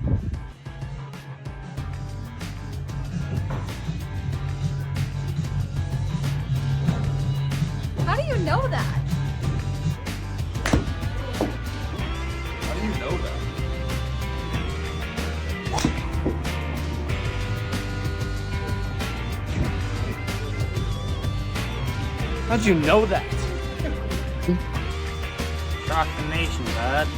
How do you know that? How do you know that? How'd you know that? Shock the nation, bud.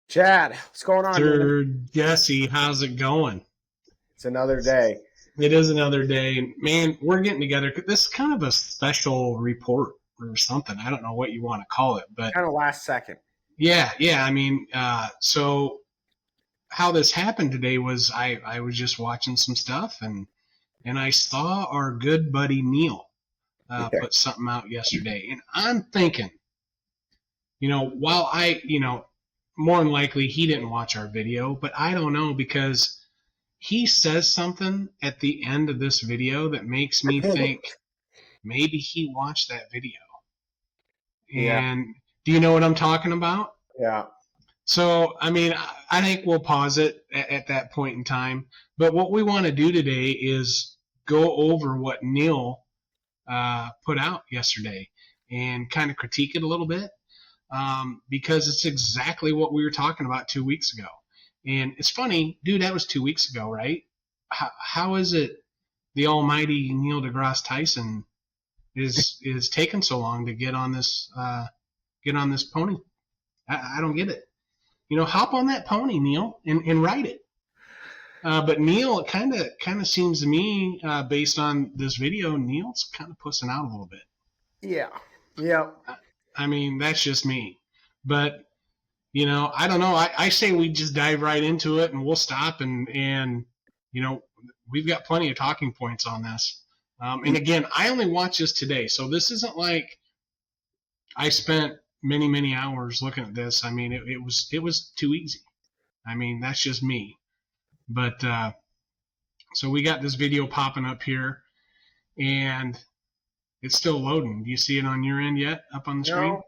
Chad, what's going on? Sir Jessie, how's it going? It's another day. It is another day. And man, we're getting together. This is kind of a special report or something. I don't know what you want to call it, but Kind of last second. yeah. I mean, so how this happened today was I was just watching some stuff and I saw our good buddy Neil put something out yesterday. And I'm thinking, while more than likely he didn't watch our video, but I don't know, because he says something at the end of this video that makes me think maybe he watched that video. Yeah. And do you know what I'm talking about? Yeah. So, I mean, I think we'll pause it at that point in time. But what we want to do today is go over what Neil put out yesterday and kind of critique it a little bit, because it's exactly what we were talking about 2 weeks ago. And it's funny, dude, that was 2 weeks ago, right? How is it the almighty Neil deGrasse Tyson is taking so long to get on this pony? I don't get it. Hop on that pony, Neil, and ride it. But Neil, it kind of seems to me, based on this video, Neil's kind of pussing out a little bit. Yeah. Yeah. I mean, that's just me. But, I don't know. I say we just dive right into it and we'll stop and we've got plenty of talking points on this. And again, I only watched this today, so this isn't like I spent many, many hours looking at this. I mean, it was too easy. I mean, that's just me. But so we got this video popping up here, and it's still loading. Do you see it on your end yet, up on the screen? No,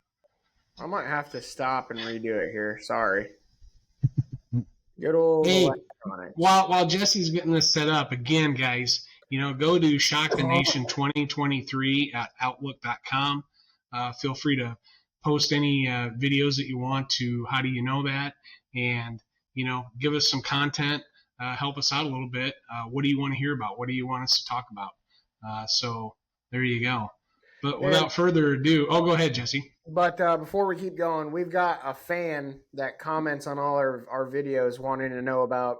I might have to stop and redo it here. Sorry. Good old Hey, electronics. while Jesse's getting this set up, again, guys, go to Shock the Nation 2023 at outlook.com. Feel free to post any videos that you want to How Do You Know That? And, give us some content, help us out a little bit. What do you want to hear about? What do you want us to talk about? So there you go. But without further ado, go ahead, Jesse. But before we keep going, we've got a fan that comments on all our videos wanting to know about,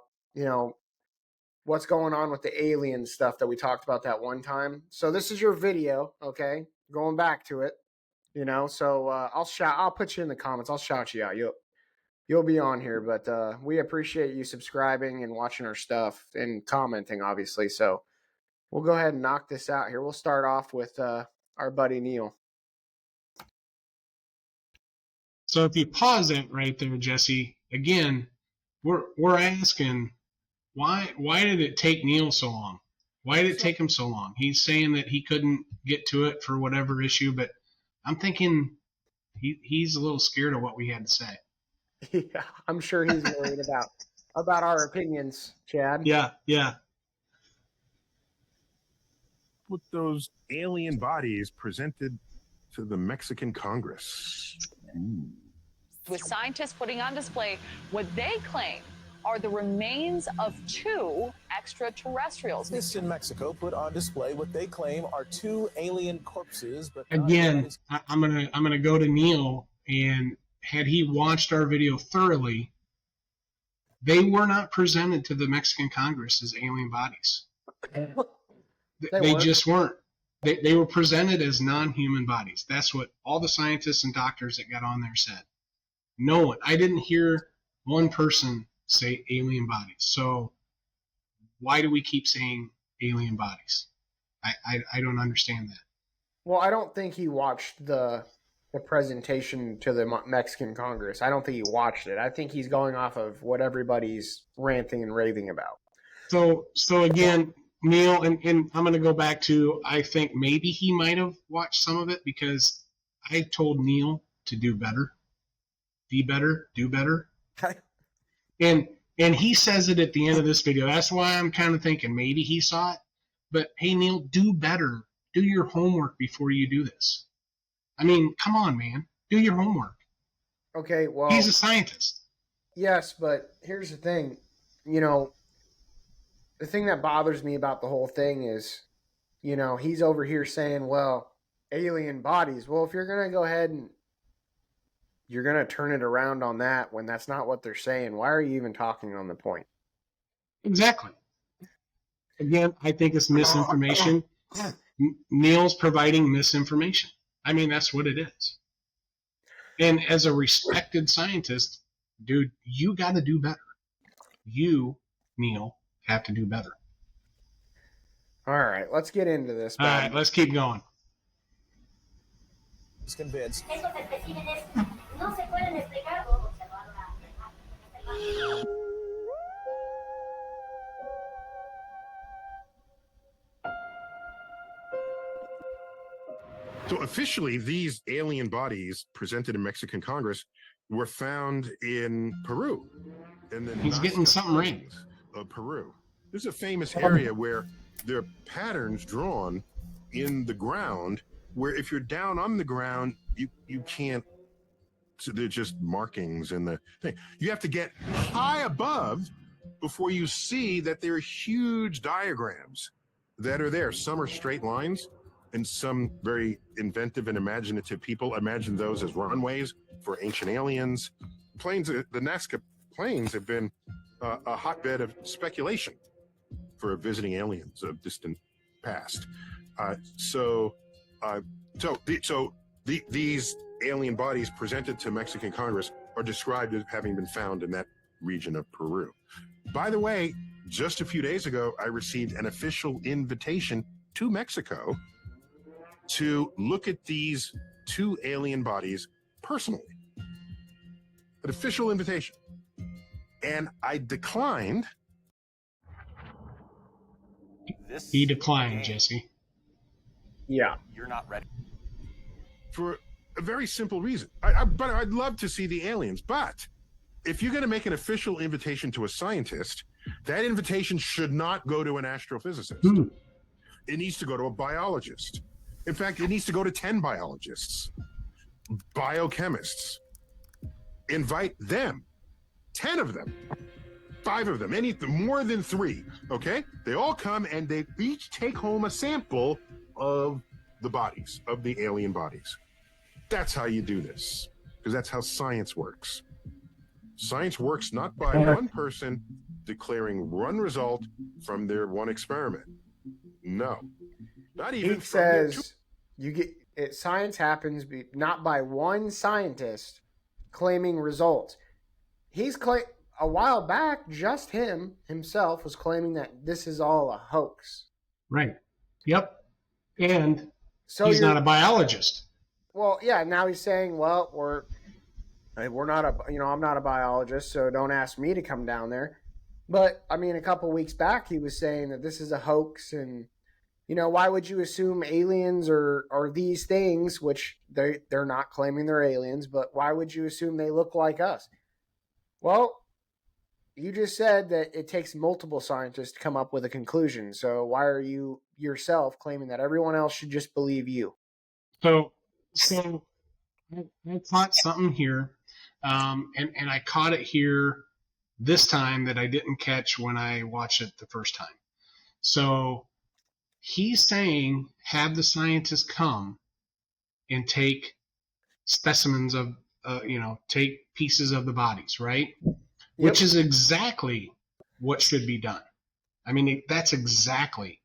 what's going on with the alien stuff that we talked about that one time. So this is your video, okay? Going back to it, So I'll put you in the comments. I'll shout you out. You'll be on here. But we appreciate you subscribing and watching our stuff and commenting, obviously. So we'll go ahead and knock this out here. We'll start off with our buddy Neil. So if you pause it right there, Jesse, again, we're asking why did it take Neil so long? Why did it take him so long? He's saying that he couldn't get to it for whatever issue, but I'm thinking he's a little scared of what we had to say. Yeah, I'm sure he's worried about our opinions, Chad. Yeah. With those alien bodies presented to the Mexican Congress. With scientists putting on display what they claim are the remains of 2 extraterrestrials. Scientists in Mexico put on display what they claim are 2 alien corpses. But again, I'm gonna go to Neil, and had he watched our video thoroughly, they were not presented to the Mexican Congress as alien bodies. They just weren't. They were presented as non-human bodies. That's what all the scientists and doctors that got on there said. No one. I didn't hear one person say alien bodies. So why do we keep saying alien bodies? I don't understand that. Well, I don't think he watched the presentation to the Mexican Congress. I don't think he watched it. I think he's going off of what everybody's ranting and raving about. So again, Neil, and I'm going to go back to, I think maybe he might have watched some of it because I told Neil to do better. Be better, do better. And he says it at the end of this video. That's why I'm kind of thinking maybe he saw it. But hey, Neil, do better. Do your homework before you do this. I mean, come on, man. Do your homework. Okay, well, He's a scientist. yes, but here's the thing. You know, the thing that bothers me about the whole thing is, you know, he's over here saying, well, alien bodies. Well, if you're going to go ahead and you're going to turn it around on that when that's not what they're saying, why are you even talking on the point? Exactly. Again, I think it's misinformation. Neil's providing misinformation. I mean, that's what it is. And as a respected scientist, dude, you got to do better. You, Neil, have to do better. All right, let's get into this. All right, let's keep going. Is convinced. So officially, these alien bodies presented in Mexican Congress were found in Peru. And then He's getting something right. Of Peru. This is a famous area where there are patterns drawn in the ground where if you're down on the ground, you can't, so they're just markings in the thing. You have to get high above before you see that there are huge diagrams that are there. Some are straight lines, and some very inventive and imaginative people imagine those as runways for ancient aliens. Planes, the Nazca planes have been a hotbed of speculation for visiting aliens of distant past. These alien bodies presented to Mexican Congress are described as having been found in that region of Peru. By the way, just a few days ago, I received an official invitation to Mexico to look at these two alien bodies personally. An official invitation. And I declined. He declined, Jesse. Yeah. You're not ready. For a very simple reason. But I'd love to see the aliens. But if you're going to make an official invitation to a scientist, that invitation should not go to an astrophysicist. It needs to go to a biologist. In fact, it needs to go to 10 biologists, biochemists. Invite them, 10 of them, 5 of them, more than 3, okay? They all come and they each take home a sample of the bodies, of the alien bodies. That's how you do this, because that's how science works. Science works not by one person declaring one result from their one experiment. No, not even. He says you get it. Science happens not by one scientist claiming results. A while back, just himself was claiming that this is all a hoax. Right. Yep. And so he's not a biologist. Well, yeah. Now he's saying, well, we're not I'm not a biologist, so don't ask me to come down there. But I mean, a couple weeks back, he was saying that this is a hoax, and why would you assume aliens are these things, which they're not claiming they're aliens, but why would you assume they look like us? Well, you just said that it takes multiple scientists to come up with a conclusion. So why are you yourself claiming that everyone else should just believe you? So I caught something here, and I caught it here this time that I didn't catch when I watched it the first time. So he's saying have the scientists come and take specimens of, take pieces of the bodies, right? Yep. Which is exactly what should be done. I mean, that's exactly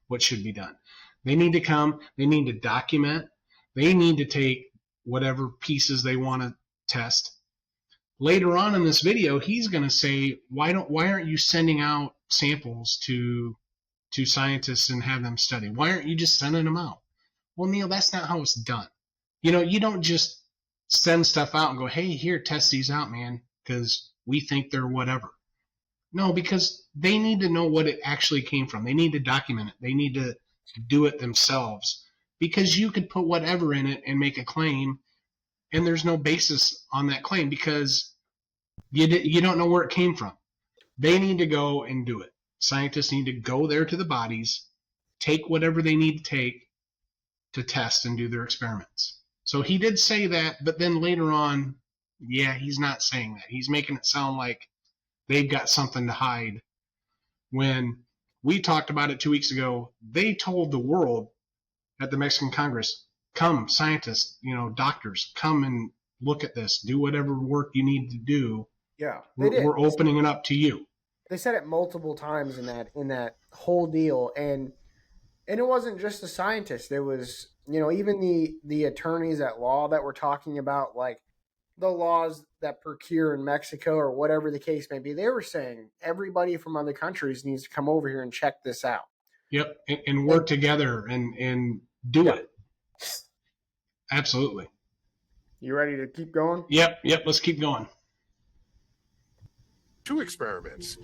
what should be done. They need to come, they need to document, they need to take whatever pieces they want to test. Later on in this video, he's going to say, why aren't you sending out samples to scientists and have them study? Why aren't you just sending them out? Well, Neil, that's not how it's done. You don't just send stuff out and go, hey, here, test these out, man, because we think they're whatever. No, because they need to know what it actually came from. They need to document it. They need to do it themselves. Because you could put whatever in it and make a claim, and there's no basis on that claim because you don't know where it came from. They need to go and do it. Scientists need to go there to the bodies, take whatever they need to take to test and do their experiments. So he did say that, but then later on, yeah, he's not saying that. He's making it sound like they've got something to hide. When we talked about it 2 weeks ago, they told the world at the Mexican Congress, come, scientists, doctors, come and look at this, do whatever work you need to do. Yeah, they did. We're opening it up to you. They said it multiple times in that whole deal, and it wasn't just the scientists. It was, even the attorneys at law that were talking about, like, the laws that procure in Mexico or whatever the case may be. They were saying everybody from other countries needs to come over here and check this out. Yep, and work together and do it. Absolutely. You ready to keep going? Yep, let's keep going. 2 experiments.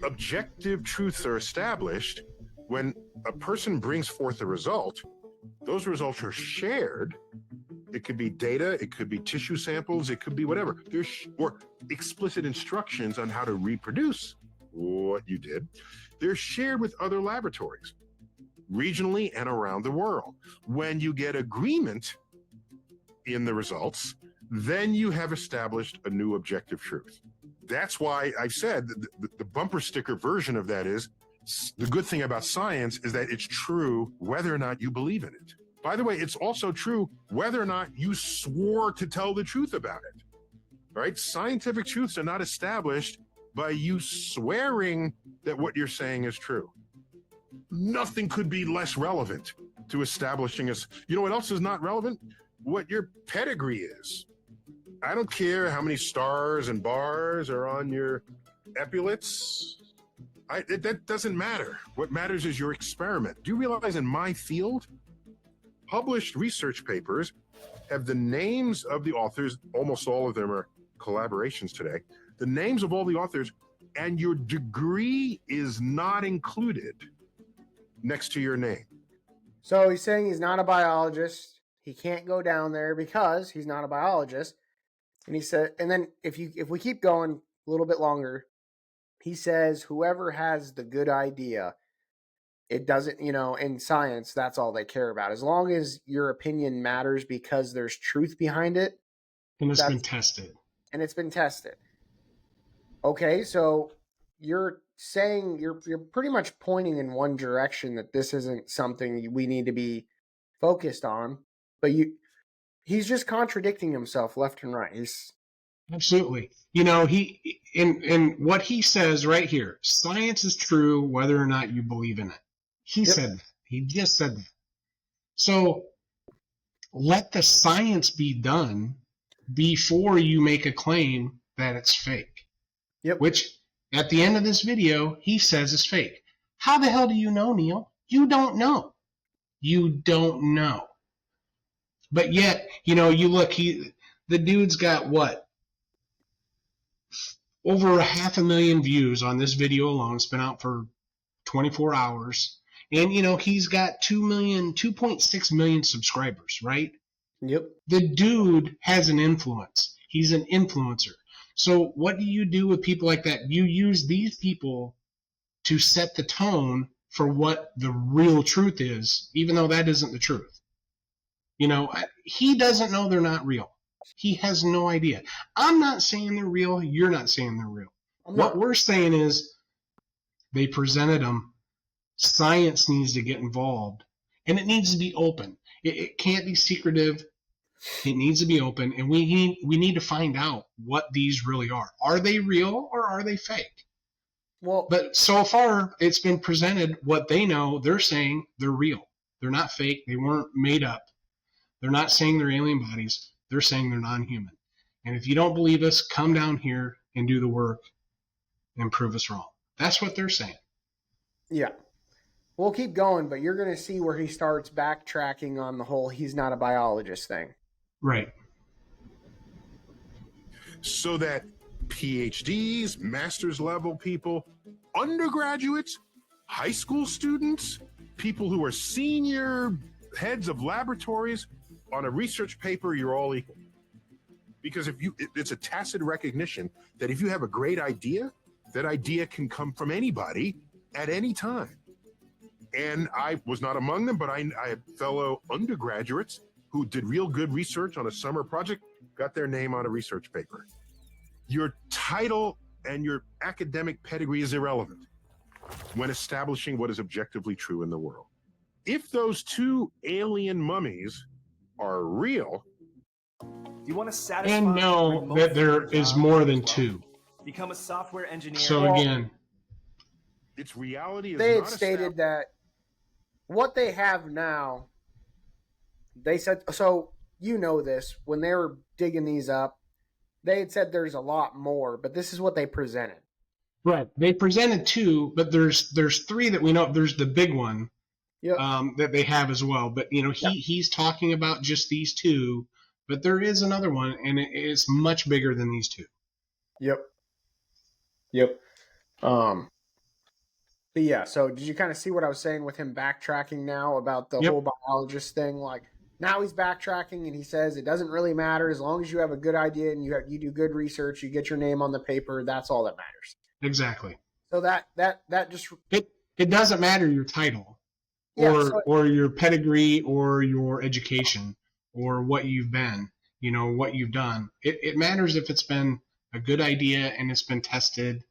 Objective truths are established when a person brings forth a result. Those results are shared. It could be data, it could be tissue samples, it could be whatever. Or explicit instructions on how to reproduce what you did. They're shared with other laboratories, regionally and around the world. When you get agreement in the results, then you have established a new objective truth. That's why I said the bumper sticker version of that is, the good thing about science is that it's true whether or not you believe in it. By the way, it's also true whether or not you swore to tell the truth about it. Right? Scientific truths are not established by you swearing that what you're saying is true. Nothing could be less relevant to establishing us. You know what else is not relevant? What your pedigree is. I don't care how many stars and bars are on your epaulets. That doesn't matter. What matters is your experiment. Do you realize in my field, published research papers have the names of the authors, almost all of them are collaborations today, the names of all the authors, and your degree is not included next to your name. So he's saying he's not a biologist. He can't go down there because he's not a biologist. And he said, and then if we keep going a little bit longer, he says whoever has the good idea, it doesn't, in science, that's all they care about. As long as your opinion matters because there's truth behind it. And it's been tested. And it's been tested. Okay, so you're saying, you're pretty much pointing in one direction that this isn't something we need to be focused on, but he's just contradicting himself left and right. Absolutely. He in what he says right here, science is true whether or not you believe in it. He said that. He just said that. So let the science be done before you make a claim that it's fake. Yep. Which at the end of this video, he says is fake. How the hell do you know, Neil? You don't know. You don't know. But yet, you look, the dude's got what? Over 500,000 views on this video alone. It's been out for 24 hours. And, he's got 2.6 million subscribers, right? Yep. The dude has an influence. He's an influencer. So what do you do with people like that? You use these people to set the tone for what the real truth is, even though that isn't the truth. He doesn't know they're not real. He has no idea. I'm not saying they're real. You're not saying they're real. What we're saying is they presented them. Science needs to get involved, and it needs to be open. It can't be secretive. It needs to be open, and we need to find out what these really are. Are they real or are they fake? Well, but so far it's been presented what they know. They're saying they're real. They're not fake. They weren't made up. They're not saying they're alien bodies. They're saying they're non-human. And if you don't believe us, come down here and do the work and prove us wrong. That's what they're saying. Yeah. We'll keep going, but you're going to see where he starts backtracking on the whole he's not a biologist thing. Right. So that PhDs, master's level people, undergraduates, high school students, people who are senior heads of laboratories. On a research paper, you're all equal. Because it's a tacit recognition that if you have a great idea, that idea can come from anybody at any time. And I was not among them, but I had fellow undergraduates who did real good research on a summer project, got their name on a research paper. Your title and your academic pedigree is irrelevant when establishing what is objectively true in the world. If those two alien mummies are real, you want to satisfy and know that there is more than two. Become a software engineer. So again, its reality is they had not stated that what they have now, they said, so you know this, when they were digging these up, they had said there's a lot more, but this is what they presented. Right. They presented two, but there's three that we know. There's the big one that they have as well. But, he's talking about just these two, but there is another one, and it's much bigger than these two. Yep. But yeah, so did you kind of see what I was saying with him backtracking now about the whole biologist thing? Like, now he's backtracking and he says it doesn't really matter as long as you have a good idea and you do good research, you get your name on the paper, that's all that matters. Exactly. So that just it doesn't matter your title or your pedigree or your education or what you've been, what you've done. It matters if it's been a good idea and it's been tested,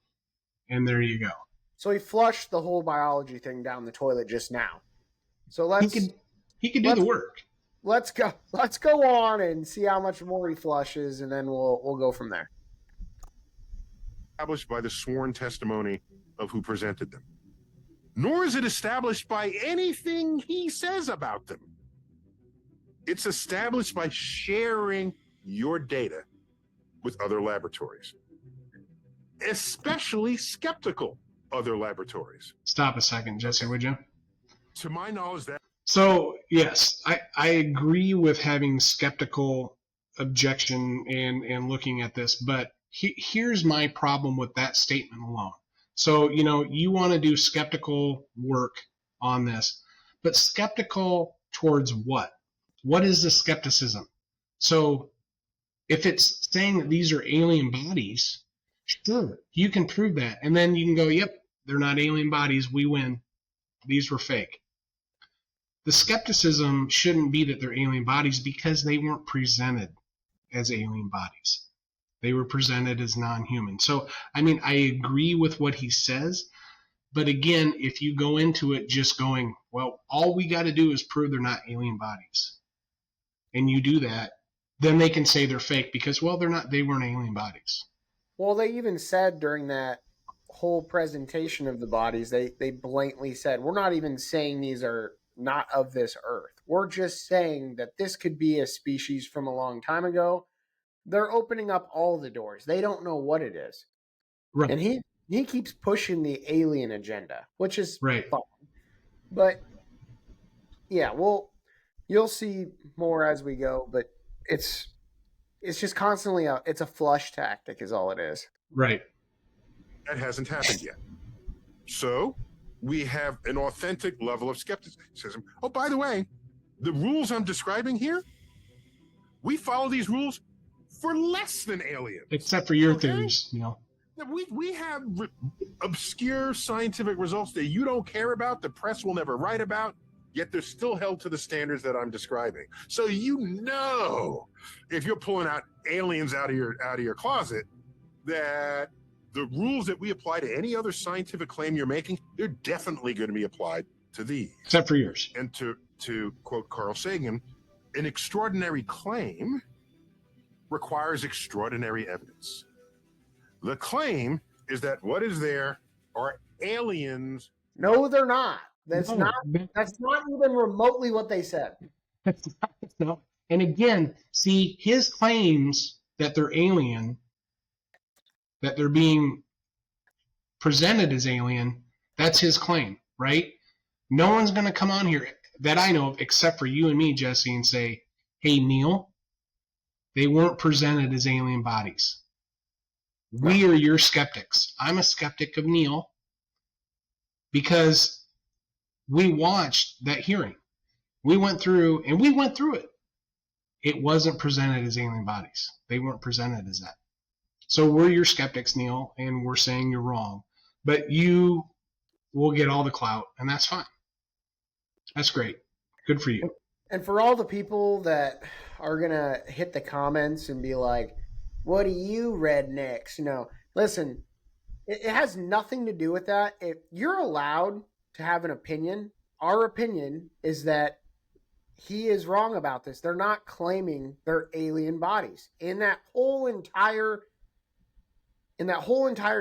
and there you go. So he flushed the whole biology thing down the toilet just now. So he could do the work. Let's go on and see how much more he flushes, and then we'll go from there. Established by the sworn testimony of who presented them, nor is it established by anything he says about them. It's established by sharing your data with other laboratories, especially skeptical other laboratories. Stop a second, Jesse, would you? To my knowledge, that. So, yes, I agree with having skeptical objection and looking at this, but here's my problem with that statement alone. So, you want to do skeptical work on this, but skeptical towards what? What is the skepticism? So, if it's saying that these are alien bodies, sure, you can prove that. And then you can go, yep, they're not alien bodies. We win. These were fake. The skepticism shouldn't be that they're alien bodies because they weren't presented as alien bodies. They were presented as non-human. So, I agree with what he says. But again, if you go into it just going, well, all we got to do is prove they're not alien bodies, and you do that, then they can say they're fake because, well, they weren't alien bodies. Well, they even said during that whole presentation of the bodies, they blatantly said, we're not even saying these are not of this earth. We're just saying that this could be a species from a long time ago. They're opening up all the doors. They don't know what it is. Right. And he keeps pushing the alien agenda, which is right. fun. But yeah, you'll see more as we go, but it's just constantly it's a flush tactic is all it is. Right. That hasn't happened yet. So we have an authentic level of skepticism. Oh, by the way, the rules I'm describing here, we follow these rules for less than aliens. Except for your theories, We have obscure scientific results that you don't care about, the press will never write about, yet they're still held to the standards that I'm describing. So if you're pulling out aliens out of your closet, that the rules that we apply to any other scientific claim you're making, they're definitely going to be applied to these. Except for yours. And to quote Carl Sagan, an extraordinary claim requires extraordinary evidence. The claim is that what is there are aliens. No, they're not. That's not even remotely what they said. No. And again, see, his claims that they're alien, that they're being presented as alien, that's his claim, right? No one's going to come on here that I know of except for you and me, Jesse, and say, hey, Neil, they weren't presented as alien bodies. We are your skeptics. I'm a skeptic of Neil because we watched that hearing. We went through it. It wasn't presented as alien bodies. They weren't presented as that. So we're your skeptics, Neil, and we're saying you're wrong. But you will get all the clout, and that's fine. That's great. Good for you. And for all the people that are going to hit the comments and be like, what do you rednecks? Listen, it has nothing to do with that. If you're allowed to have an opinion, our opinion is that he is wrong about this. They're not claiming they're alien bodies. In that whole entire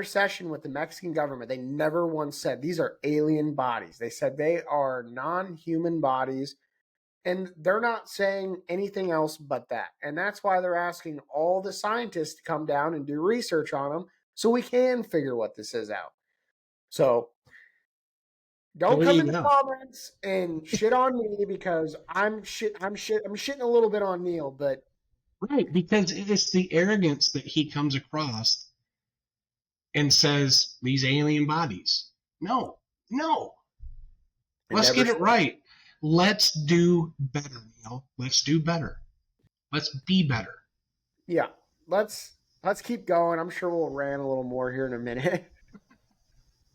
session with the Mexican government, they never once said these are alien bodies. They said they are non-human bodies, and they're not saying anything else but that. And that's why they're asking all the scientists to come down and do research on them so we can figure what this is out. So don't come in the comments and shit on me because I'm shitting a little bit on Neil, but right, because it's the arrogance that he comes across and says these alien bodies. No. Let's get it right. Let's do better, Neil. Let's do better. Let's be better. Yeah. Let's keep going. I'm sure we'll rant a little more here in a minute.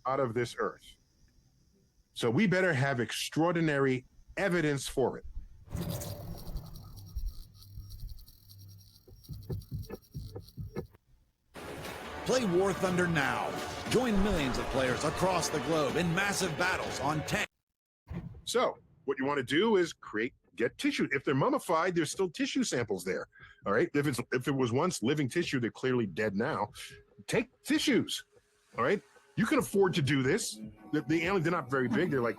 Out of this earth. So we better have extraordinary evidence for it. Play War Thunder now. Join millions of players across the globe in massive battles on tanks. So what you want to do is get tissue. If they're mummified, there's still tissue samples there. All right. If it was once living tissue, they're clearly dead now. Take tissues. All right. You can afford to do this. The aliens, they're not very big. They're like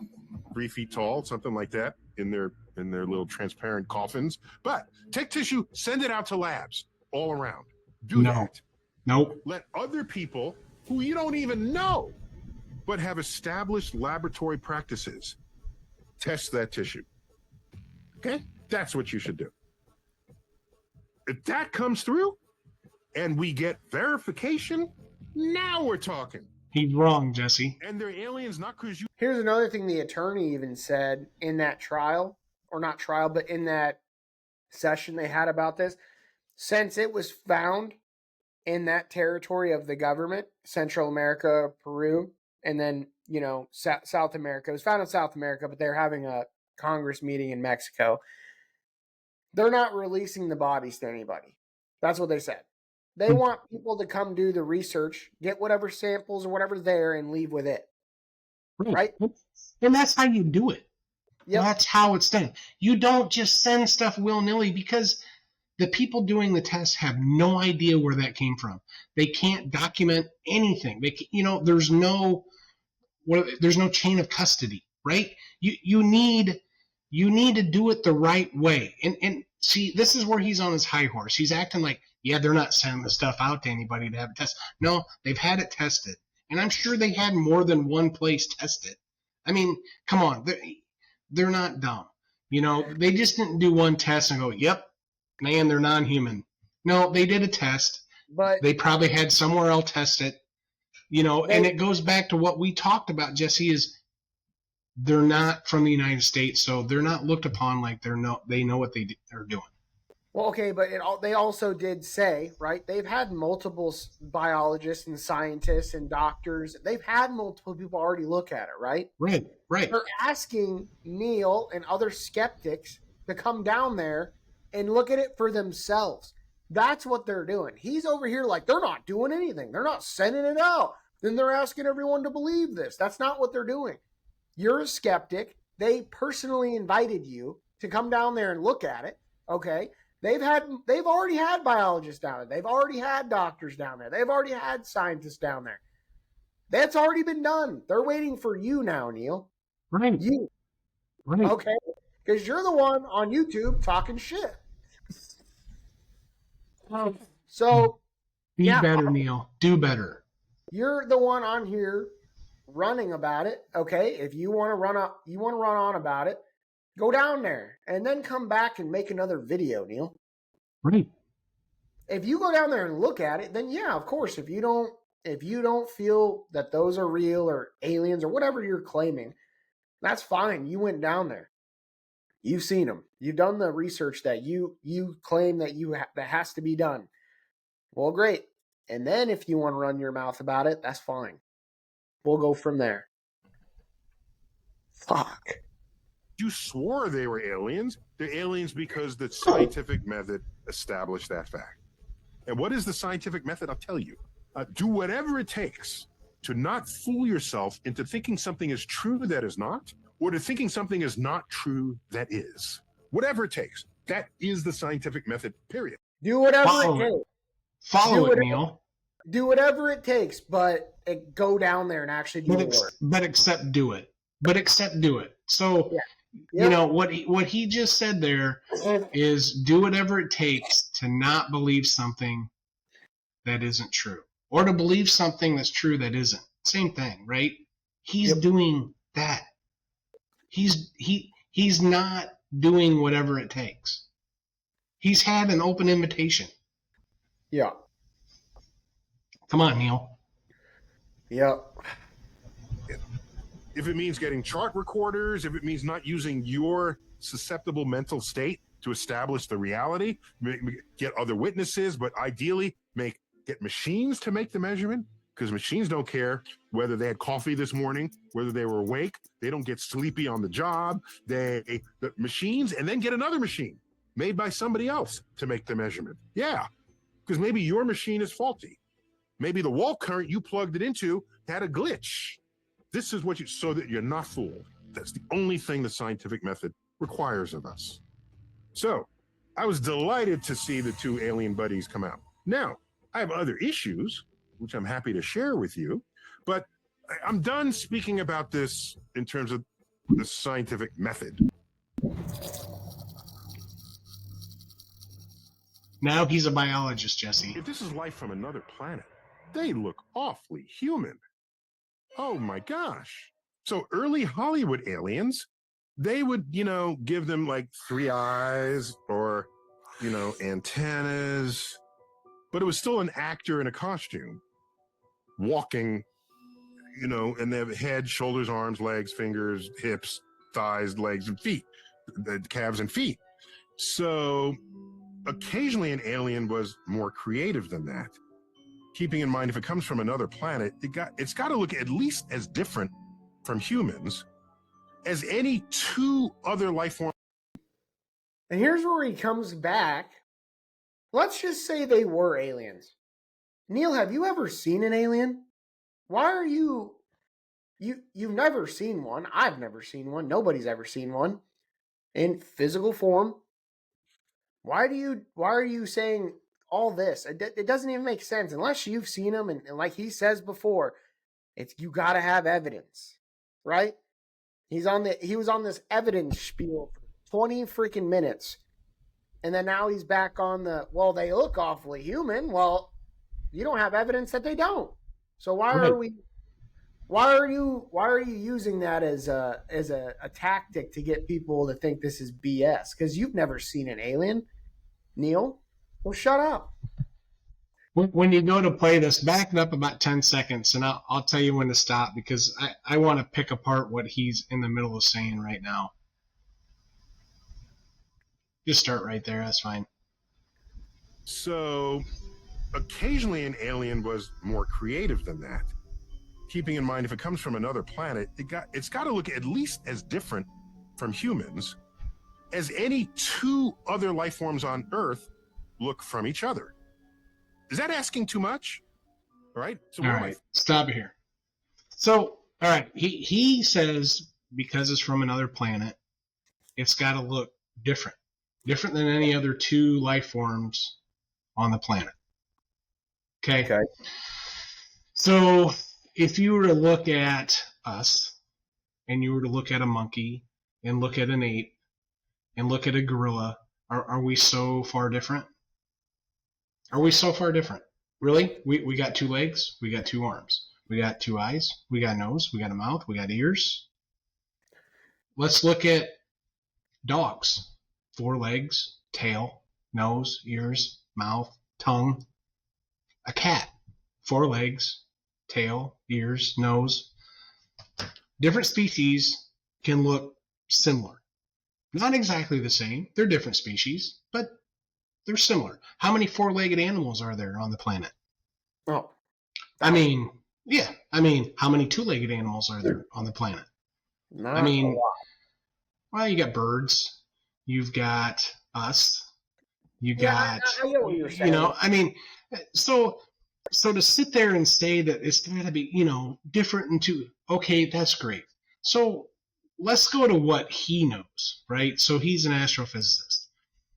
3 feet tall, something like that, in their little transparent coffins. But take tissue, send it out to labs all around. Do that. Nope. Let other people who you don't even know, but have established laboratory practices, test that tissue. Okay? That's what you should do. If that comes through and we get verification, now we're talking. He's wrong, Jesse. And they're aliens, not because you. Here's another thing the attorney even said in that trial, or not trial, but in that session they had about this. Since it was found in that territory of the government, Central America, Peru, and then, South America. It was found in South America, but they're having a Congress meeting in Mexico. They're not releasing the bodies to anybody. That's what they said. They want people to come do the research, get whatever samples or whatever there, and leave with it. Right? And that's how you do it. Yep. That's how it's done. You don't just send stuff willy-nilly because the people doing the tests have no idea where that came from. They can't document anything. There's no chain of custody, right? You need to do it the right way. And see, this is where he's on his high horse. He's acting like, yeah, they're not sending the stuff out to anybody to have it tested. No, they've had it tested. And I'm sure they had more than one place tested. I mean, come on. They're not dumb. They just didn't do one test and go, yep, man, they're non-human. No, they did a test. But they probably had somewhere else test it. And it goes back to what we talked about, Jesse, is they're not from the United States, so they're not looked upon like they know what they're doing. Well, okay, but they also did say, right, they've had multiple biologists and scientists and doctors. They've had multiple people already look at it, right? Right. They're asking Neil and other skeptics to come down there and look at it for themselves. That's what they're doing. He's over here like, they're not doing anything. They're not sending it out. Then they're asking everyone to believe this. That's not what they're doing. You're a skeptic. They personally invited you to come down there and look at it, okay? They've already had biologists down there. They've already had doctors down there. They've already had scientists down there. That's already been done. They're waiting for you now, Neil. Right. You. Right. Okay? Because you're the one on YouTube talking shit. So, be better, Neil. Do better. You're the one on here running about it. Okay? If you want to run on about it, go down there and then come back and make another video, Neil. Right. if you go down there and look at it, then yeah, of course, if you don't feel that those are real or aliens or whatever you're claiming, that's fine. You went down there. You've seen them. You've done the research that you claim that that has to be done. Well, great. And then if you want to run your mouth about it, that's fine. We'll go from there. Fuck. You swore they were aliens. They're aliens because the scientific method established that fact. And what is the scientific method? I'll tell you. Do whatever it takes to not fool yourself into thinking something is true that is not, or to thinking something is not true that is. Whatever it takes. That is the scientific method, period. Do whatever it takes. Follow it, Neil. Do whatever it takes, but go down there and actually do the work. But except do it. So, you know, what he just said there is do whatever it takes to not believe something that isn't true. Or to believe something that's true that isn't. Same thing, right? He's doing that. He's not doing whatever it takes. He's had an open invitation. Yeah. Come on, Neil. Yep. If it means getting chart recorders, if it means not using your susceptible mental state to establish the reality, get other witnesses, but ideally get machines to make the measurement, because machines don't care whether they had coffee this morning, whether they were awake. They don't get sleepy on the job. The machines, and then get another machine made by somebody else to make the measurement. Yeah, because maybe your machine is faulty. Maybe the wall current you plugged it into had a glitch. This is what so that you're not fooled. That's the only thing the scientific method requires of us. So I was delighted to see the two alien buddies come out. Now, I have other issues, which I'm happy to share with you, but I'm done speaking about this in terms of the scientific method. Now he's a biologist, Jesse. If this is life from another planet, they look awfully human. Oh my gosh. So early Hollywood aliens, they would, give them like 3 eyes or, antennas, but it was still an actor in a costume walking, and they have head, shoulders, arms, legs, fingers, hips, thighs, legs, and feet, the calves and feet. So occasionally an alien was more creative than that. Keeping in mind, if it comes from another planet, it's got to look at least as different from humans as any 2 other life forms. And here's where he comes back. Let's just say they were aliens. Neil, have you ever seen an alien? Why are you've never seen one. I've never seen one. Nobody's ever seen one in physical form. Why are you saying all this? It doesn't even make sense unless you've seen them. And like he says before, you got to have evidence, right? He was on this evidence spiel for 20 freaking minutes. And then now he's back on they look awfully human. Well, you don't have evidence that they don't. So why are you using that as a tactic to get people to think this is BS? Because you've never seen an alien, Neil. Well, shut up. When you go to play this, back it up about 10 seconds, and I'll tell you when to stop, because I want to pick apart what he's in the middle of saying right now. Just start right there. That's fine. So occasionally an alien was more creative than that. Keeping in mind, if it comes from another planet, it's got to look at least as different from humans as any 2 other life forms on Earth look from each other. Is that asking too much? All right. So all right, stop here. So, all right, he says because it's from another planet, it's got to look different than any other 2 life forms on the planet. Okay. So if you were to look at us, and you were to look at a monkey, and look at an ape, and look at a gorilla, are we so far different? Are we so far different? Really? We got 2 legs, we got 2 arms, we got 2 eyes, we got a nose, we got a mouth, we got ears. Let's look at dogs. 4 legs, tail, nose, ears, mouth, tongue. A cat, 4 legs, tail, ears, nose. Different species can look similar. Not exactly the same. They're different species, but they're similar. How many 4-legged animals are there on the planet? Oh, I mean, yeah. I mean, how many 2-legged animals are there on the planet? not I mean, a lot. well, you got birds. You've got us. You Yeah, got, I get what you're saying. you know, I mean, so to sit there and say that it's got to be, you know, different and two, okay, that's great. So let's go to what he knows, right? So he's an astrophysicist.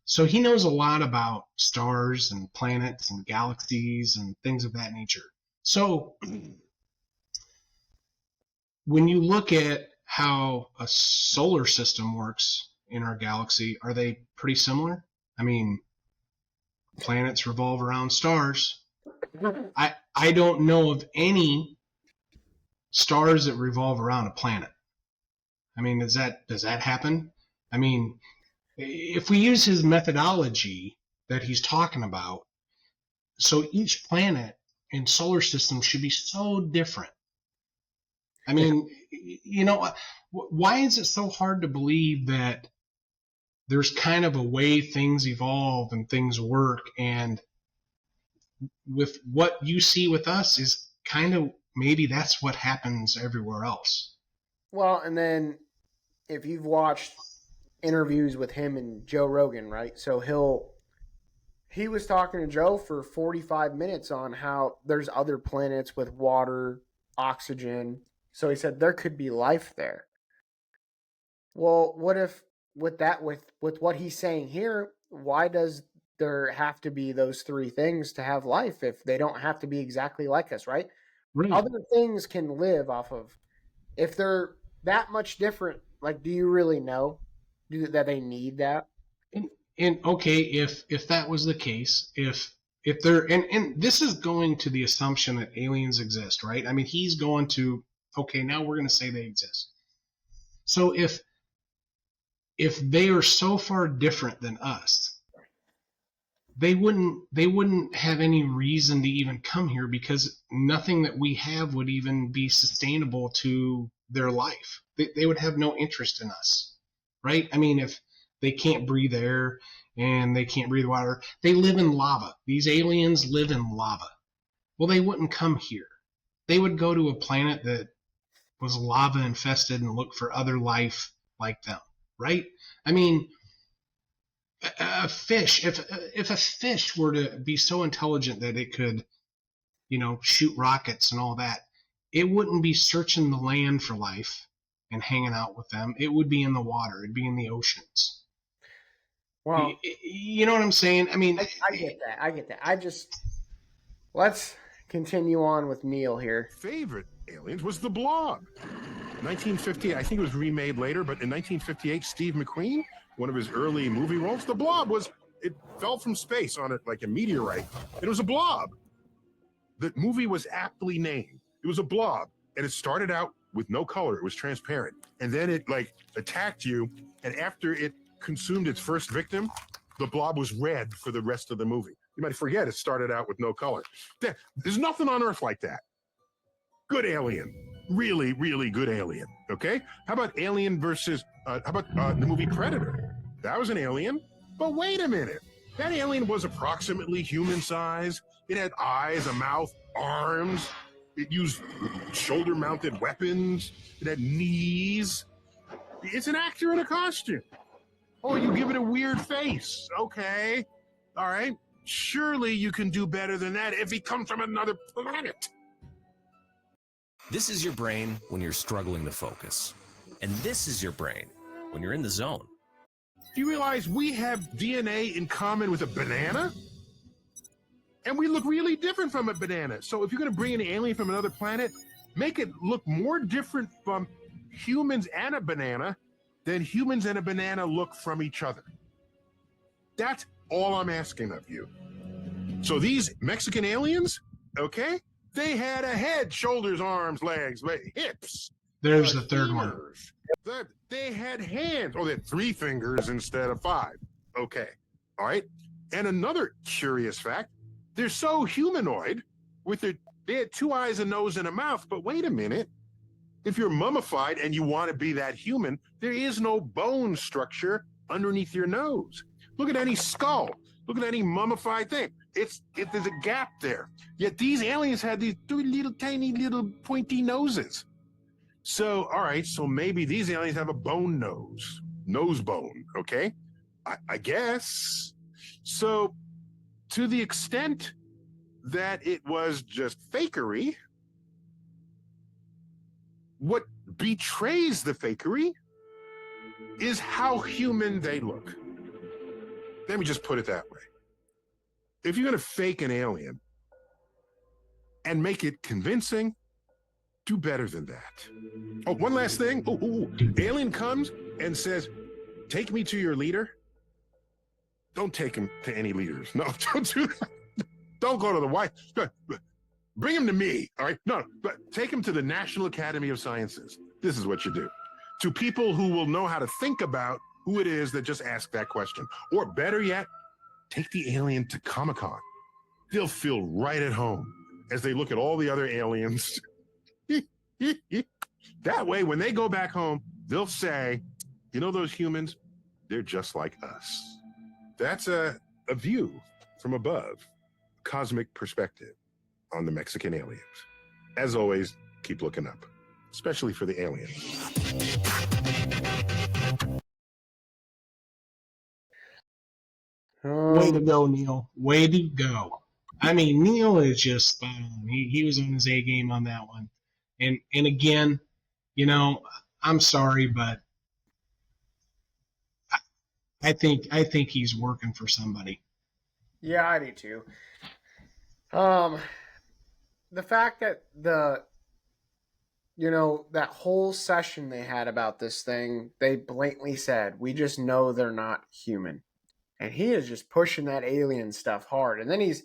So he knows a lot about stars and planets and galaxies and things of that nature. So when you look at how a solar system works in our galaxy, are they pretty similar? I mean, planets revolve around stars. I don't know of any stars that revolve around a planet. I mean, does that happen? I mean, if we use his methodology that he's talking about, so each planet and solar system should be so different. I mean, you know, why is it so hard to believe that there's kind of a way things evolve and things work, and with what you see with us is kind of maybe that's what happens everywhere else. Well, and then if you've watched interviews with him and Joe Rogan, right? So he was talking to Joe for 45 minutes on how there's other planets with water, oxygen. So he said there could be life there. Well, what if with what he's saying here, why does there have to be those 3 things to have life if they don't have to be exactly like us, right? Right. Other things can live off of, if they're that much different, like, do you really know that they need that? And okay, if that was the case, if they're, and this is going to the assumption that aliens exist, right? I mean, he's going to, okay, now we're going to say they exist. So if they are so far different than us, they wouldn't have any reason to even come here, because nothing that we have would even be sustainable to their life. They would have no interest in us, right? I mean, if they can't breathe air and they can't breathe water, they live in lava. These aliens live in lava. Well, they wouldn't come here. They would go to a planet that was lava infested and look for other life like them, right? I mean, a fish, if a fish were to be so intelligent that it could, you know, shoot rockets and all that, it wouldn't be searching the land for life and hanging out with them. It would be in the water. It'd be in the oceans. Well, you know what I'm saying? I mean, I get that. Let's continue on with Neil here. Favorite aliens was the Blob. 1958, I think it was remade later, but in 1958, Steve McQueen, one of his early movie roles, the Blob it fell from space on it like a meteorite. It was a blob. The movie was aptly named. It was a blob, and it started out with no color. It was transparent, and then it like attacked you, and after it consumed its first victim, the blob was red for the rest of the movie. You might forget it started out with no color. There's nothing on Earth like that. Good alien. Really, really good alien. Okay? How about Alien versus, the movie Predator? That was an alien. But wait a minute. That alien was approximately human size. It had eyes, a mouth, arms. It used shoulder-mounted weapons. It had knees. It's an actor in a costume. Oh, you give it a weird face. Okay. All right. Surely you can do better than that if he comes from another planet. This is your brain when you're struggling to focus. And this is your brain when you're in the zone. Do you realize we have DNA in common with a banana? And we look really different from a banana. So if you're going to bring an alien from another planet, make it look more different from humans and a banana than humans and a banana look from each other. That's all I'm asking of you. So these Mexican aliens, okay, they had a head, shoulders, arms, legs, hips. There's the third one. They had hands. Oh, they had 3 fingers instead of 5. Okay. All right. And another curious fact, they're so humanoid with they had 2 eyes, a nose, and a mouth. But wait a minute. If you're mummified and you want to be that human, there is no bone structure underneath your nose. Look at any skull. Look at any mummified thing. There's a gap there. Yet these aliens had these 2 little tiny little pointy noses. So, all right, so maybe these aliens have a bone nose bone, okay? I guess. So, to the extent that it was just fakery, what betrays the fakery is how human they look. Let me just put it that way. If you're going to fake an alien and make it convincing, do better than that. Oh, one last thing. Alien comes and says, take me to your leader. Don't take him to any leaders. No, don't do that. Don't go to the White. Bring him to me, all right? No, but take him to the National Academy of Sciences. This is what you do. To people who will know how to think about who it is that just asked that question. Or better yet, take the alien to Comic-Con. They'll feel right at home as they look at all the other aliens. That way, when they go back home, they'll say, you know those humans? They're just like us. That's a view from above, cosmic perspective on the Mexican aliens. As always, keep looking up, especially for the aliens. Way to go, Neil. Way to go. I mean, Neil is just spot on. He was on his A game on that one. And again, you know, I'm sorry, but I think he's working for somebody. Yeah, I do too. The fact that that whole session they had about this thing, they blatantly said, we just know they're not human. And he is just pushing that alien stuff hard. And then he's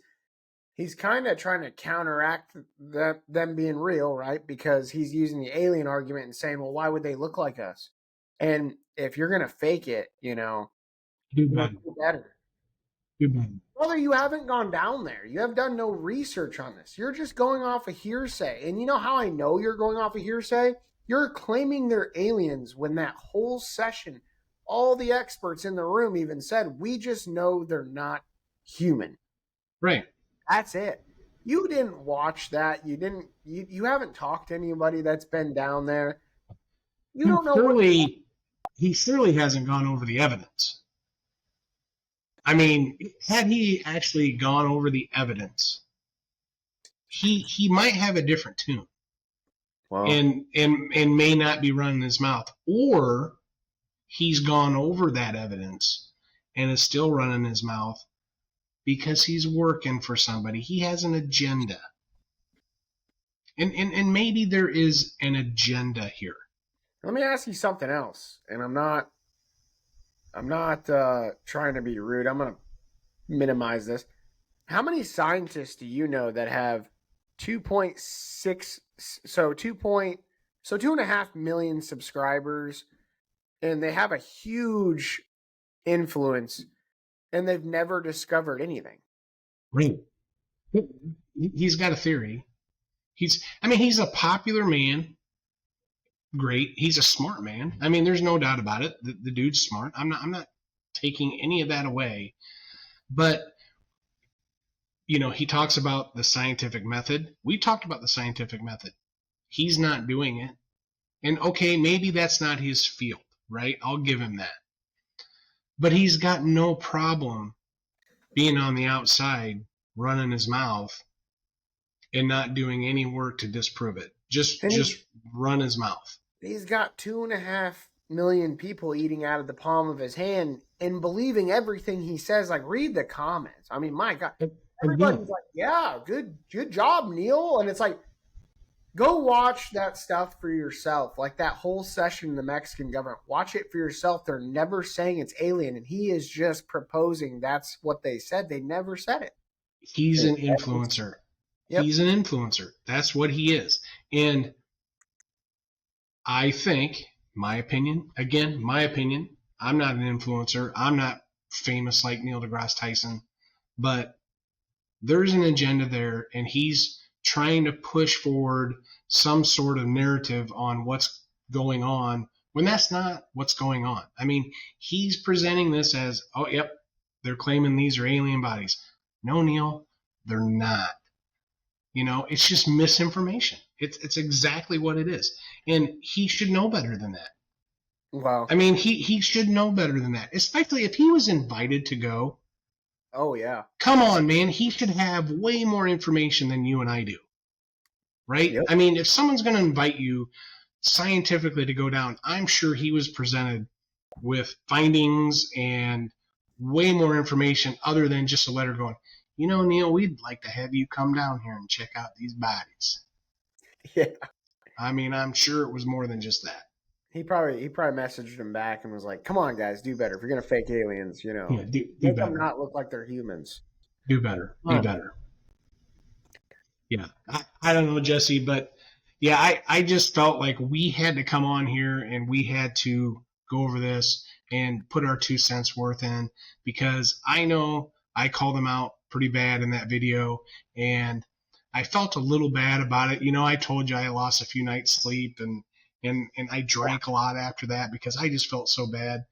kind of trying to counteract them being real, right? Because he's using the alien argument and saying, well, why would they look like us? And if you're going to fake it, do better. Do better. Brother, you haven't gone down there. You have done no research on this. You're just going off of hearsay. And you know how I know you're going off of hearsay? You're claiming they're aliens when that whole session, all the experts in the room even said, we just know they're not human. Right. That's it. You didn't watch that. You haven't talked to anybody that's been down there. You don't know. He surely hasn't gone over the evidence. I mean, had he actually gone over the evidence, he might have a different tune. Wow. And may not be running his mouth. Or he's gone over that evidence and is still running his mouth because he's working for somebody. He has an agenda. And maybe there is an agenda here. Let me ask you something else. And I'm not trying to be rude. I'm going to minimize this. How many scientists do you know that have 2.5 million subscribers, and they have a huge influence, and they've never discovered anything? Right. He's got a theory. He's a popular man. Great. He's a smart man. I mean, there's no doubt about it. The dude's smart. I'm not taking any of that away. But, he talks about the scientific method. We talked about the scientific method. He's not doing it. And okay, maybe that's not his field, right? I'll give him that. But he's got no problem being on the outside, running his mouth, and not doing any work to disprove it. Just run his mouth. He's got 2.5 million people eating out of the palm of his hand and believing everything he says. Like, read the comments. I mean, my God. Everybody's like, yeah, good job, Neil. And it's like, go watch that stuff for yourself. Like that whole session in the Mexican government. Watch it for yourself. They're never saying it's alien. And he is just proposing that's what they said. They never said it. He's an influencer. Yep. He's an influencer. That's what he is. And I think, my opinion, I'm not an influencer. I'm not famous like Neil deGrasse Tyson. But there's an agenda there, and he's trying to push forward some sort of narrative on what's going on when that's not what's going on. I mean, he's presenting this as, oh, yep, they're claiming these are alien bodies. No, Neil, they're not. You know, it's just misinformation. It's exactly what it is. And he should know better than that. Wow. I mean, he should know better than that, especially if he was invited to go. Oh, yeah. Come on, man. He should have way more information than you and I do. Right? Yep. I mean, if someone's going to invite you scientifically to go down, I'm sure he was presented with findings and way more information other than just a letter going, you know, Neil, we'd like to have you come down here and check out these bodies. Yeah. I mean, I'm sure it was more than just that. He probably messaged him back and was like, come on, guys, do better. If you're going to fake aliens, you know, Yeah, do make better. them not look like they're humans. Do better. Do better. Yeah. I don't know, Jesse, but yeah, I just felt like we had to come on here and we had to go over this and put our 2 cents worth in, because I know I called them out pretty bad in that video, and I felt a little bad about it. You know, I told you I lost a few nights sleep and I drank a lot after that because I just felt so bad.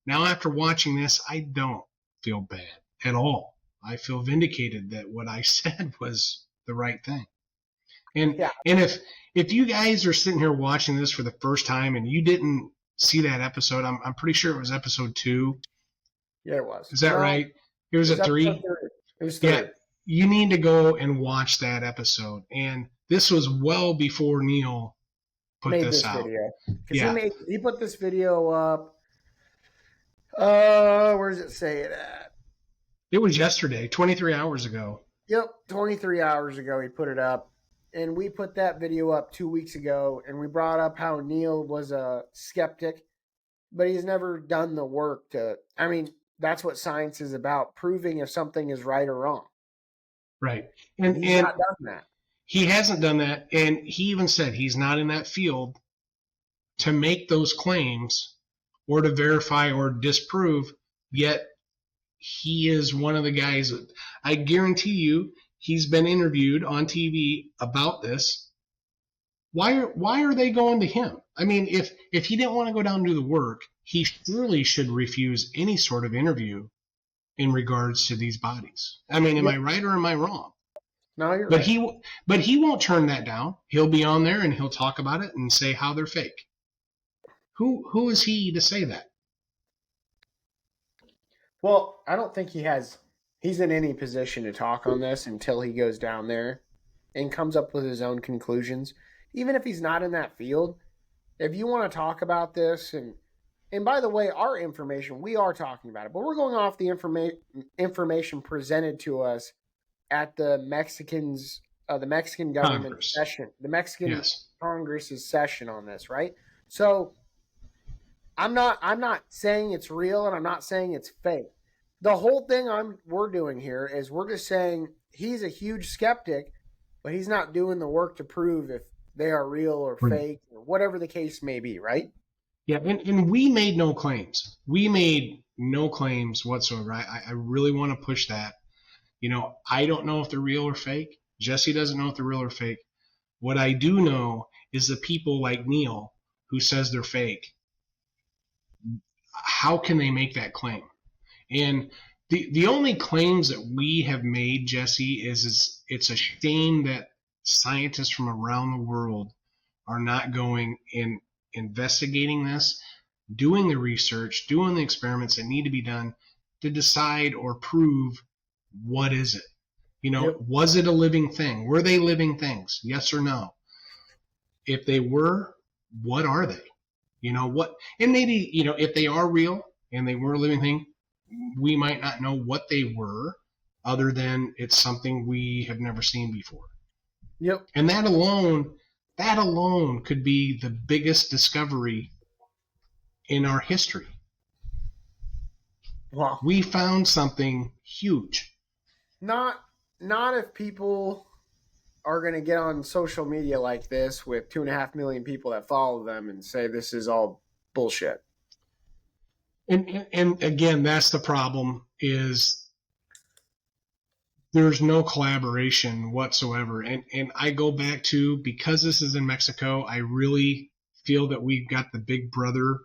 Now, after watching this, I don't feel bad at all. I feel vindicated that what I said was the right thing. And if you guys are sitting here watching this for the first time and you didn't see that episode, I'm pretty sure it was episode 2. Yeah, it was. Is that right? It was at 3? It was 3. Yeah, you need to go and watch that episode. And this was well before Neil put this out. Video. Yeah. He put this video up. Where does it say it at? It was yesterday, 23 hours ago. Yep, 23 hours ago he put it up. And we put that video up 2 weeks ago, and we brought up how Neil was a skeptic, but he's never done the work to, I mean, that's what science is about, proving if something is right or wrong. Right. And he's not done that. He hasn't done that, and he even said he's not in that field to make those claims or to verify or disprove, yet he is one of the guys. I guarantee you he's been interviewed on TV about this. Why are they going to him? I mean, if he didn't want to go down and do the work, he surely should refuse any sort of interview in regards to these bodies. I mean, am I right or am I wrong? No, you're but right. But he won't turn that down. He'll be on there and he'll talk about it and say how they're fake. Who is he to say that? Well, I don't think he's in any position to talk on this until he goes down there and comes up with his own conclusions. Even if he's not in that field, if you want to talk about this, and by the way, our information, we are talking about it, but we're going off the information presented to us at the Mexican government Congress. session, the Mexican Congress's session on this, right? So I'm not saying it's real, and I'm not saying it's fake. The whole thing we're doing here is we're just saying he's a huge skeptic, but he's not doing the work to prove if they are real or fake or whatever the case may be, right? Yeah, and we made no claims. We made no claims whatsoever. I really want to push that. You know, I don't know if they're real or fake. Jessie doesn't know if they're real or fake. What I do know is the people like Neil who says they're fake. How can they make that claim? And the only claims that we have made, Jessie, is it's a shame that scientists from around the world are not going and investigating this, doing the research, doing the experiments that need to be done to decide or prove what is it. You know, was it a living thing? Were they living things? Yes or no? If they were, what are they? You know, what, and maybe, you know, if they are real and they were a living thing, we might not know what they were other than it's something we have never seen before. Yep. And that alone could be the biggest discovery in our history. Wow. We found something huge. Not if people are going to get on social media like this with 2.5 million people that follow them and say this is all bullshit. And again, that's the problem, is there's no collaboration whatsoever. And I go back to, because this is in Mexico, I really feel that we've got the big brother,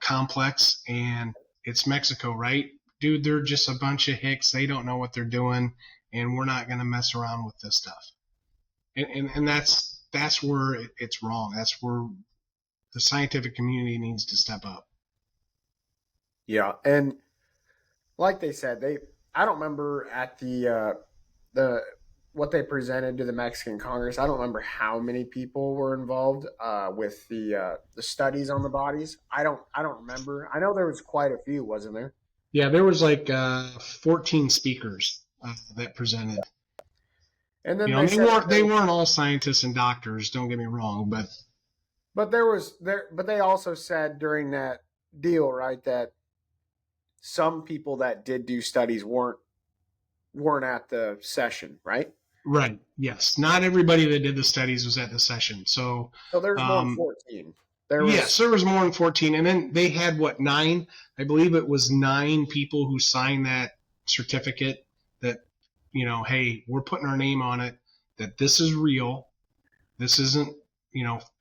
complex, and it's Mexico, right? Dude, they're just a bunch of hicks. They don't know what they're doing, and we're not going to mess around with this stuff. And that's where it's wrong. That's where the scientific community needs to step up. Yeah, and like they said, I don't remember at the what they presented to the Mexican Congress. I don't remember how many people were involved with the studies on the bodies. I don't remember. I know there was quite a few, wasn't there? Yeah, there was like 14 speakers that presented. And then they weren't all scientists and doctors. Don't get me wrong, but But they also said during that deal, right, that some people that did do studies weren't at the session, right? Right. Yes. Not everybody that did the studies was at the session. So there's more than 14. There was more than 14. And then they had 9? I believe it was 9 people who signed that certificate that, hey, we're putting our name on it, that this is real. This isn't,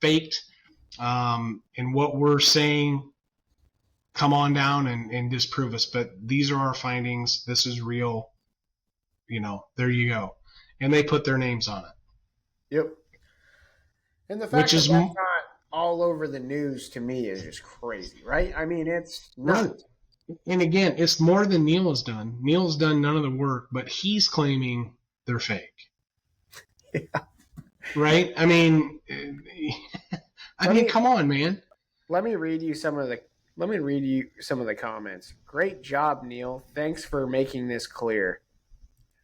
faked. And what we're saying, come on down and disprove us. But these are our findings. This is real. There you go. And they put their names on it. Yep. And the fact that that's not all over the news to me is just crazy, right? I mean, it's nuts. Right. And again, it's more than Neil has done. Neil's done none of the work, but he's claiming they're fake. Yeah. Right? I mean, come on, man. Let me read you some of the comments. Great job, Neil. Thanks for making this clear.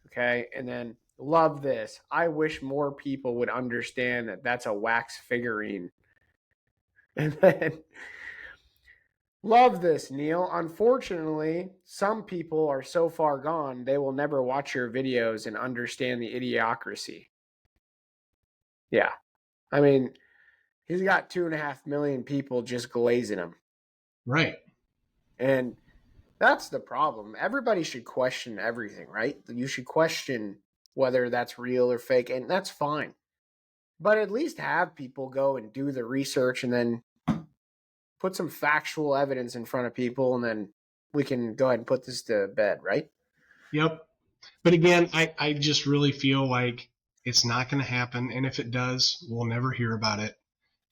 Okay, and then love this. I wish more people would understand that that's a wax figurine. And then love this, Neil. Unfortunately, some people are so far gone they will never watch your videos and understand the idiocracy. Yeah, I mean, he's got 2.5 million people just glazing him. Right. And that's the problem. Everybody should question everything, right? You should question whether that's real or fake, and that's fine. But at least have people go and do the research and then put some factual evidence in front of people, and then we can go ahead and put this to bed, right? Yep. But again, I just really feel like it's not going to happen. And if it does, we'll never hear about it.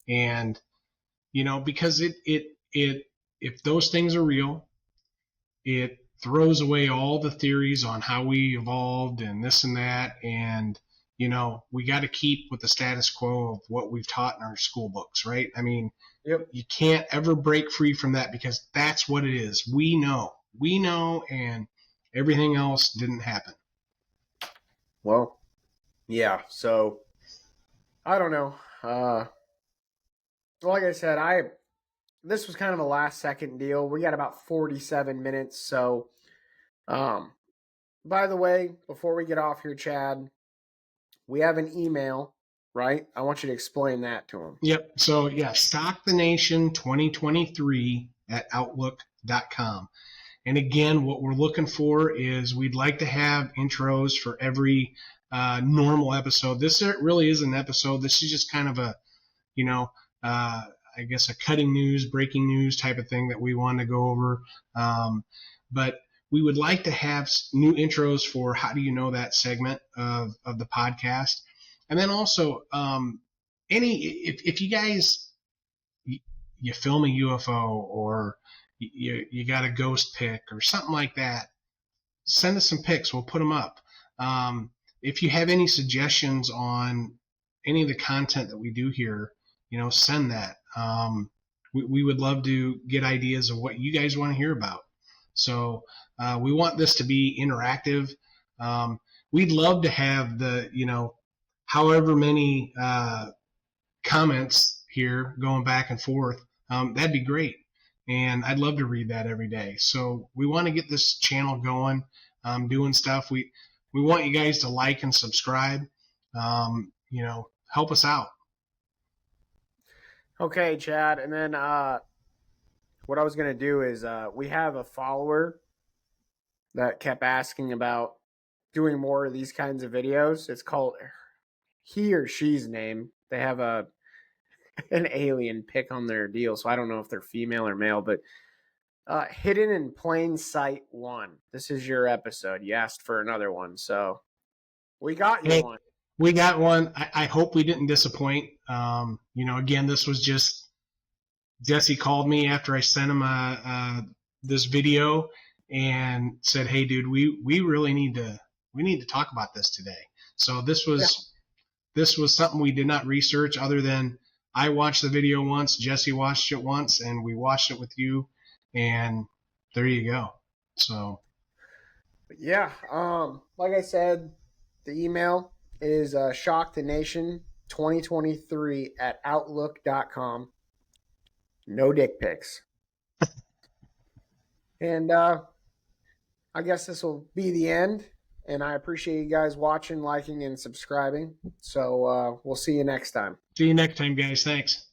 And, because if those things are real, it throws away all the theories on how we evolved and this and that. And, we got to keep with the status quo of what we've taught in our school books, right? I mean, yep. You can't ever break free from that, because that's what it is. We know, and everything else didn't happen. Well, yeah. So I don't know. Like I said, this was kind of a last second deal. We got about 47 minutes. So, by the way, before we get off here, Chad, we have an email, right? I want you to explain that to him. Yep. So, yeah, stockthenation2023@outlook.com. And again, what we're looking for is we'd like to have intros for every normal episode. This really is an episode. This is just kind of a, I guess a cutting news, breaking news type of thing that we want to go over. But we would like to have new intros for How Do You Know That segment of the podcast. And then also, if you guys, you film a UFO or you got a ghost pic or something like that, send us some pics. We'll put them up. If you have any suggestions on any of the content that we do here, send that. We would love to get ideas of what you guys want to hear about. So we want this to be interactive. We'd love to have the, however many comments here going back and forth. That'd be great. And I'd love to read that every day. So we want to get this channel going, doing stuff. We want you guys to like and subscribe. Help us out. Okay, Chad. And then what I was going to do is we have a follower that kept asking about doing more of these kinds of videos. It's called he or she's name. They have an alien pic on their deal, so I don't know if they're female or male, but Hidden in Plain Sight 1. This is your episode. You asked for another one, so we got you one. We got one. I hope we didn't disappoint. Again, this was just Jessie called me after I sent him this video and said, "Hey, dude, we really need to talk about this today." So this was something we did not research, other than I watched the video once, Jessie watched it once, and we watched it with you, and there you go. So yeah, like I said, the email is shockthenation2023@outlook.com. No dick pics. And I guess this will be the end. And I appreciate you guys watching, liking, and subscribing. So we'll see you next time. See you next time, guys. Thanks.